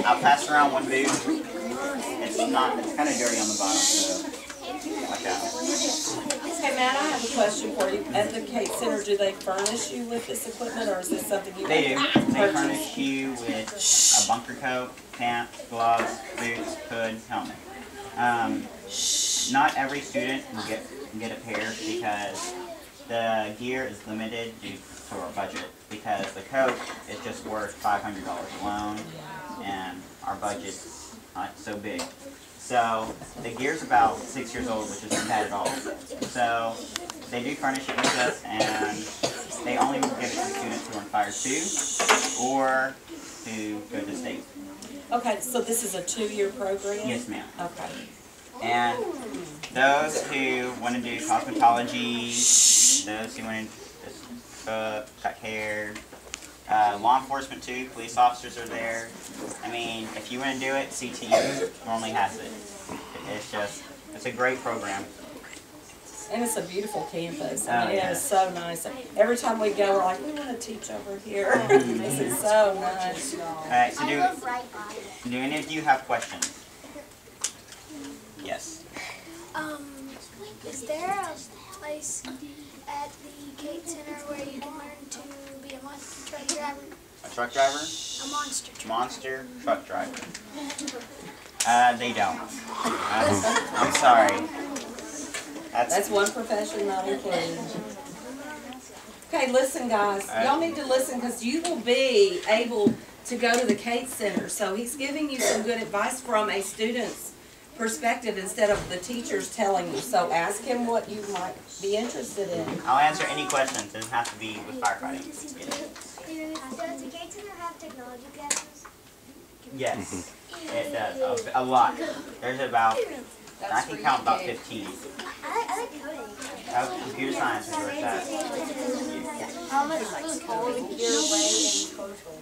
I'll pass around one boot. It's kind of dirty on the bottom, so watch out. Hey Matt, I have a question for you. At the Kate Center, do they furnish you with this equipment, or is this something you They do. They purchase? furnish you with a bunker coat, pants, gloves, boots, hood, helmet. Not every student can get a pair because the gear is limited due to our budget. Because the coat is just worth $500 alone, and our budget's not so big. So the gear's about 6 years old, which isn't bad at all. So they do furnish it with us, and they only give it to students who are in Fire 2 or who go to state. Okay, so this is a 2-year program? Yes, ma'am. Okay. And those who want to do cosmetology, those who want to cut hair, law enforcement too, police officers are there. I mean, if you want to do it, CTU normally has it. It's a great program. And it's a beautiful campus. I mean, it is so nice. Every time we go, we're like, we want to teach over here. This is so nice. Alright, so do any of you have questions? Yes. Is there a place at the Kate Center where you can learn to be a monster truck driver? A truck driver? A monster truck. Monster truck driver. They don't. I'm sorry. That's one profession not included. Okay, listen guys. Y'all need to listen because you will be able to go to the Kate Center. So he's giving you some good advice from a student's perspective instead of the teachers telling you. So ask him what you might be interested in. I'll answer any questions. It doesn't have to be with firefighting. Does the Kate Center have technology classes? Yes, it does. A lot. There's about, I can count about 15. I like coding. Computer science is where it's at. How much does all the gear weigh in total?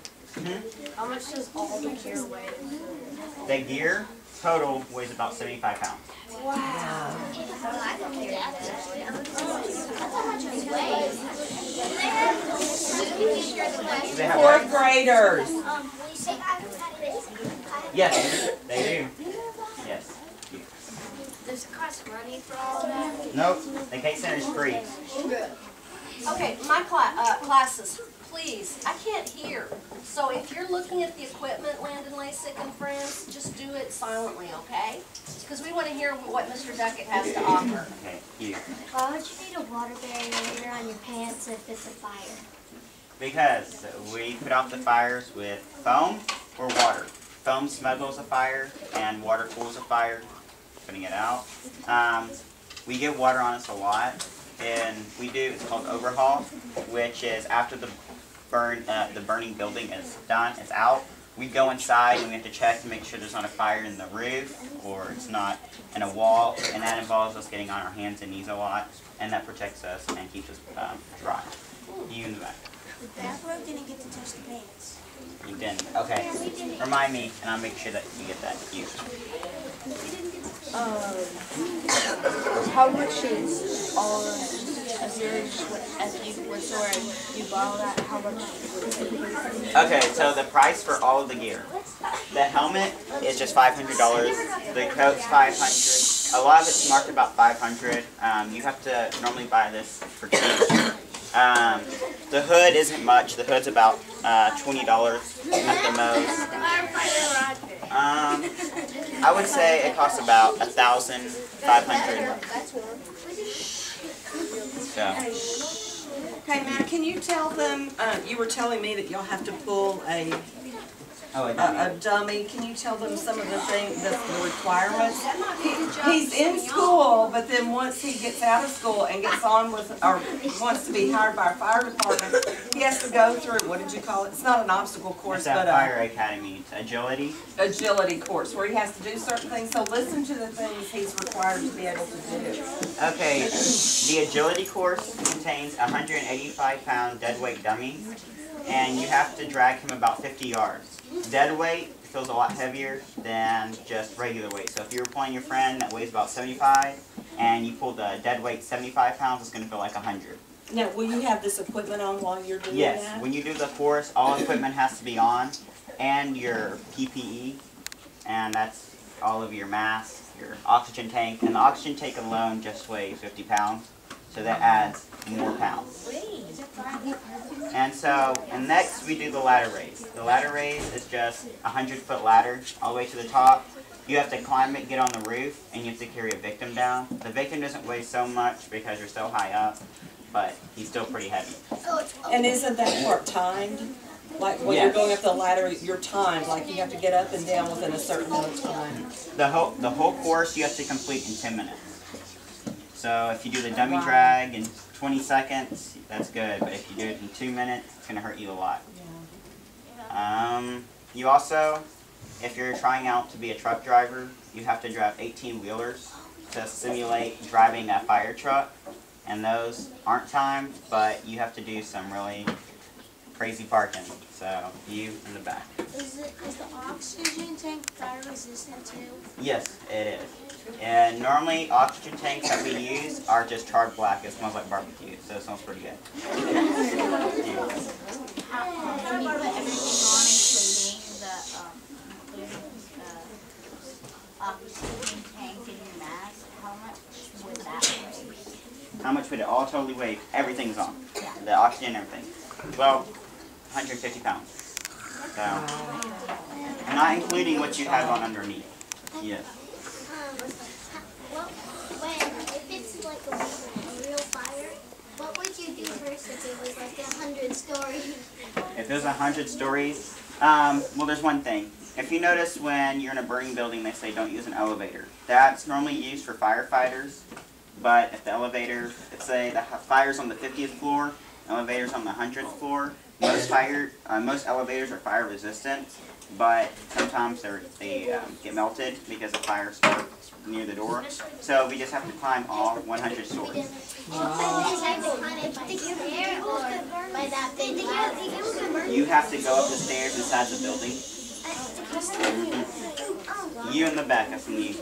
How much does all the gear weigh in total? The gear total weighs about 75 pounds. Wow. They have Fourth graders. Yes, they do. Yes. Does it cost money for all of that? Nope, the Kate Center is free. Okay, my classes, please, I can't hear. So if you're looking at the equipment, Landon Lasik and friends, just do it silently, okay? Because we want to hear what Mr. Duckett has to offer. Okay, here. Why would you need a water barrier on your pants if it's a fire? Because we put out the fires with foam or water. Foam smuggles a fire and water cools a fire, putting it out. We get water on us a lot, and we do, it's called overhaul, which is after the burning building is done, it's out. We go inside and we have to check to make sure there's not a fire in the roof or it's not in a wall, and that involves us getting on our hands and knees a lot, and that protects us and keeps us dry. You in the back. The bathrobe didn't get to touch the pants. You didn't. Okay. Remind me, and I'll make sure that you get that. You. How much is all of yours if you were sure you borrow that? How much? Okay, so the price for all of the gear. The helmet is just $500. The coat's $500. A lot of it's marked about $500. You have to normally buy this for cheap. The hood isn't much. The hood's about $20 at the most. I would say it costs about $1,500. So. Okay, Matt, can you tell them, you were telling me that y'all have to pull a dummy. Can you tell them some of the things, the requirements? He's in school, but then once he gets out of school and gets on with, or wants to be hired by our fire department, he has to go through, what did you call it? It's not an obstacle course, It's a but fire academy. It's agility. Agility course, where he has to do certain things. So listen to the things he's required to be able to do. Okay, the agility course contains a 185-pound dead weight dummy, and you have to drag him about 50 yards. Dead weight feels a lot heavier than just regular weight. So if you're pulling your friend that weighs about 75, and you pull the dead weight 75 pounds, it's going to feel like 100. Now, will you have this equipment on while you're doing Yes, that? when you do the course, all equipment has to be on, and your PPE, and that's all of your masks, your oxygen tank, and the oxygen tank alone just weighs 50 pounds, so that adds more pounds. And next we do the ladder raise. The ladder raise is just a 100-foot ladder all the way to the top. You have to climb it, get on the roof, and you have to carry a victim down. The victim doesn't weigh so much because you're so high up, but he's still pretty heavy. And isn't that part timed? Like when you're going up the ladder, you're timed, like you have to get up and down within a certain amount of time. The whole course you have to complete in 10 minutes. So if you do the dummy drag in 20 seconds, that's good. But if you do it in 2 minutes, it's going to hurt you a lot. You also, if you're trying out to be a truck driver, you have to drive 18-wheelers to simulate driving a fire truck. And those aren't timed, but you have to do some really crazy parking. So, you in the back. Is the oxygen tank fire resistant too? Yes, it is. And normally, oxygen tanks that we use are just charred black. It smells like barbecue, so it smells pretty good. Can you put everything on, including the oxygen tank and your mask? How much would that weigh? How much would it all totally weigh? Everything's on. The oxygen, everything. Well, 150 pounds. So, not including what you have on underneath. Yes. If it's like a real fire, what would you do first if it was like 100 stories? If there's 100 stories, well, there's one thing. If you notice when you're in a burning building, they say don't use an elevator. That's normally used for firefighters, but if the elevator, let's say the fire's on the 50th floor, elevator's on the 100th floor, most elevators are fire resistant, but sometimes they get melted because the fire starts near the door. So we just have to climb all 100 stories. You have to go up the stairs inside the building. You in the back, that's from you.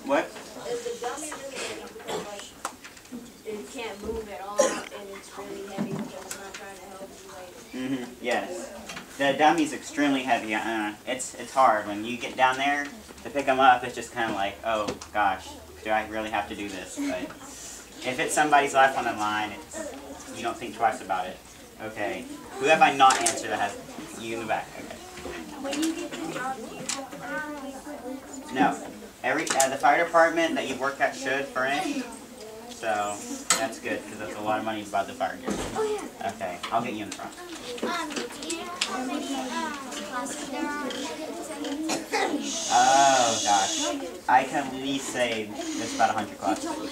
What? Is the dummy really heavy? Like, it can't move at all, and it's really heavy because it's not trying to help you later. Yes. The dummy's extremely heavy. It's hard. When you get down there to pick them up, it's just kind of like, oh gosh, do I really have to do this? But if it's somebody's life on the line, you don't think twice about it. Okay. Who have I not answered that has you in the back? Okay. When you get the job, do you have to furnish? No. The fire department that you work at should furnish. So that's good because that's a lot of money to buy the fire gear. Oh yeah. Okay, I'll get you in the front. Do you know how many classes there are? Oh gosh, I can at least say there's about 100 classes that you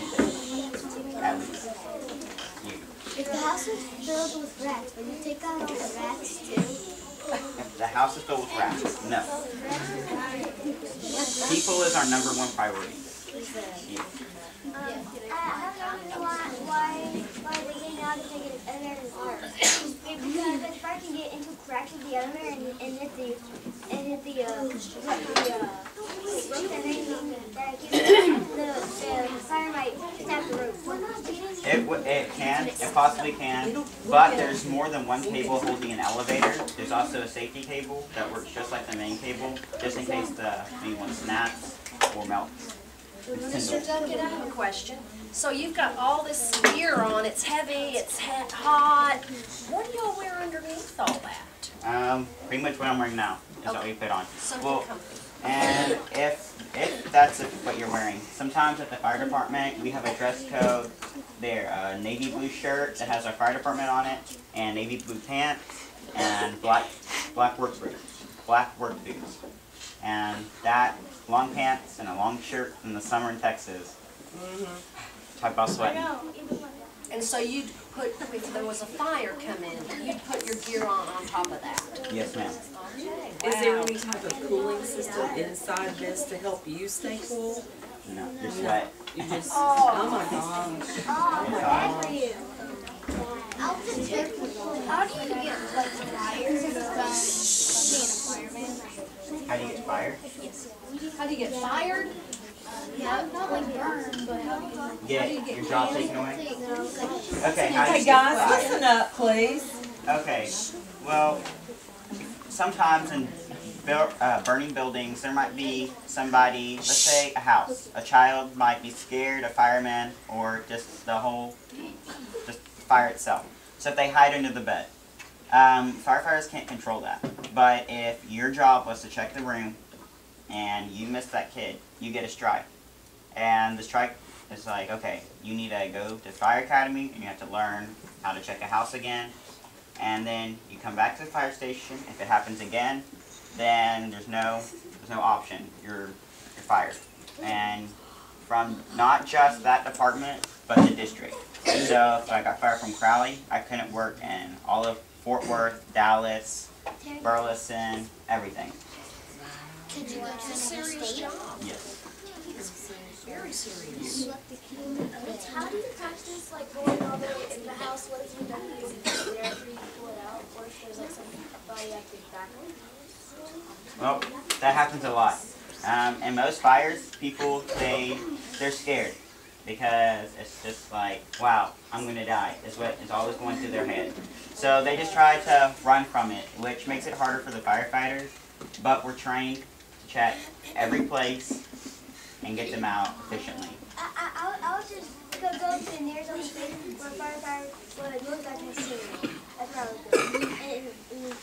can take. At least. If the house is filled with rats, will you take out all the rats too? If the house is filled with rats, no. People is our #1 priority. Yeah. I don't know why they get out of the elevator is hard. Because the fire can get into cracks of the elevator and hit the fire might tap the roof. It can, it possibly can, but there's more than one cable holding an elevator. There's also a safety cable that works just like the main cable, just in case the main one snaps or melts. Mr. Duncan, I have a question. So you've got all this gear on, it's heavy, it's hot. What do y'all wear underneath all that? Pretty much what I'm wearing now is what we put on. Something Well, comfy. and if that's what you're wearing, sometimes at the fire department we have a dress code. There, a navy blue shirt that has our fire department on it, and navy blue pants, and black work boots, and that long pants and a long shirt in the summer in Texas. Talk about sweating. And so you'd put, if there was a fire come in, you'd put your gear on top of that. Yes, ma'am. Okay. Is there any type of cooling system inside this to help you stay cool? No, you're sweat. You just, oh my gosh. Oh, bad for you. How do you get like fires from being a fireman? How do you get fired? How do you get fired? Not like burn, but how do you Get your job taken away? Okay, how do Okay, you get guys, fired? listen up, please. Okay, well, sometimes in burning buildings, there might be somebody, let's say a house. A child might be scared, a fireman, or just the fire itself. So if they hide under the bed. Firefighters can't control that. But if your job was to check the room and you missed that kid, you get a strike. And the strike is like, okay, you need to go to fire academy and you have to learn how to check a house again. And then you come back to the fire station. If it happens again, then there's no option. You're fired. And from not just that department, but the district. So if I got fired from Crowley, I couldn't work in all of Fort Worth, Dallas, Burleson, everything. Could you go to another state? Yes. Very serious. How do you practice like going all the way in the house? What if you don't use it there after you pull it out? Or if there's like somebody active back on? Well, that happens a lot. In most fires, people, they're scared. Because it's just like, wow, I'm going to die, is what is always going through their head. So they just try to run from it, which makes it harder for the firefighters. But we're trained to check every place and get them out efficiently. I would just go to the nearest other state where firefighters would look like my city. That's where I would go. And the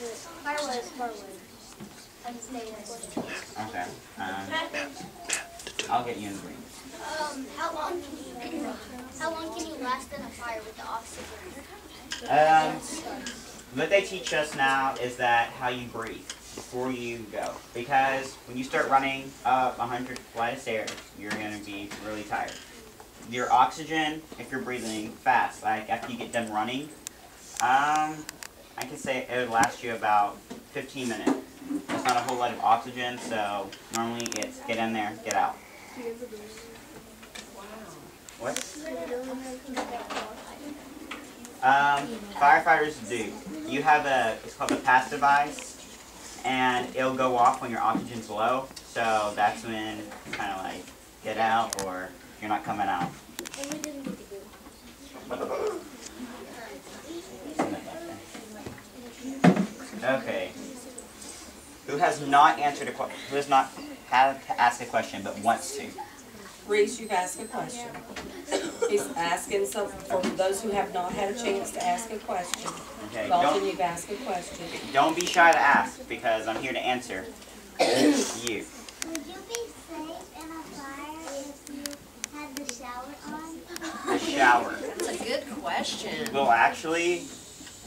fire was Farwood. I'm staying at Farwood. Okay. I'll get you in the room. How long can you last in a fire with the oxygen? What they teach us now is that how you breathe before you go. Because when you start running up 100 flight of stairs, you're going to be really tired. Your oxygen, if you're breathing fast, like after you get done running, I can say it would last you about 15 minutes. That's not a whole lot of oxygen, so normally it's get in there, get out. What? Firefighters do. You have it's called a pass device, and it'll go off when your oxygen's low, so that's when you kind of like get out or you're not coming out. Okay. Who has not answered a question? Who has not had to ask a question but wants to? Reese, you've asked a question. He's asking, so for those who have not had a chance to ask a question, Okay. Dalton, you've asked a question. Don't be shy to ask because I'm here to answer. You. Would you be safe in a fire if you had the shower on? The shower. That's a good question. Well, actually,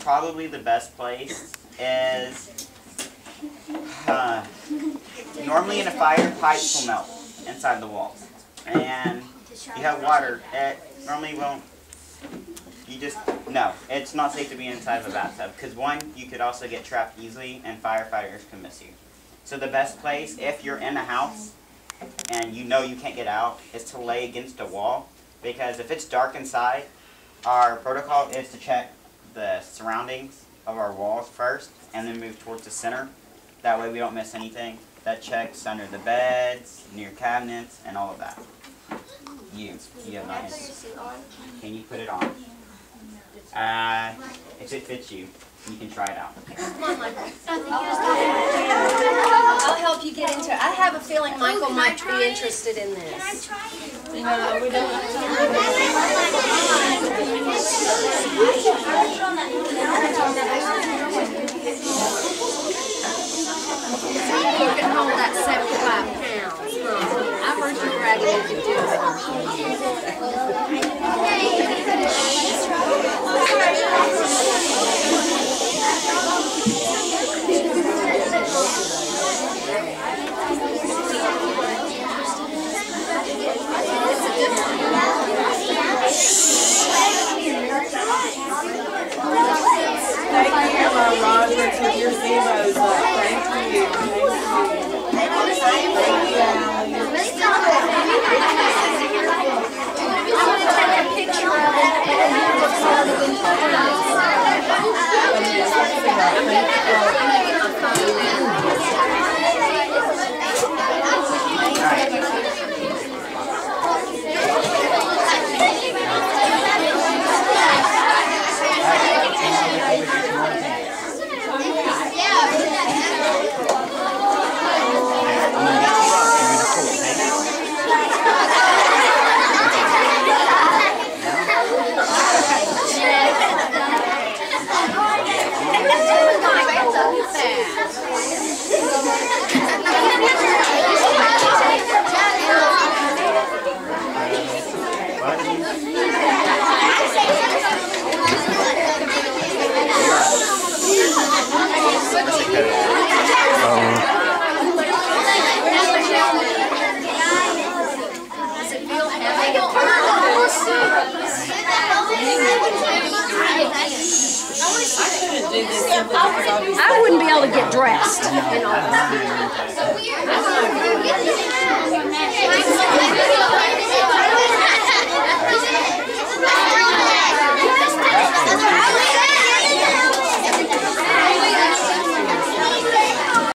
probably the best place is normally in a fire, pipes will melt inside the walls. And you have water, it normally won't, no, it's not safe to be inside of a bathtub. Because one, you could also get trapped easily and firefighters can miss you. So the best place, if you're in a house and you know you can't get out, is to lay against a wall. Because if it's dark inside, our protocol is to check the surroundings of our walls first and then move towards the center. That way we don't miss anything. That checks under the beds, near cabinets, and all of that. You have not answered. Can you put it on? If it fits you, you can try it out. Come on, Michael. I'll help you get into it. I have a feeling Michael might be interested in this. No, we don't. You can hold that 75 pounds. Huh? I heard you bragging you can do Thank you, my Roderick, with your zeros up. Thank you. shouldn't do this simply because obviously. I wouldn't be able to get dressed and all that.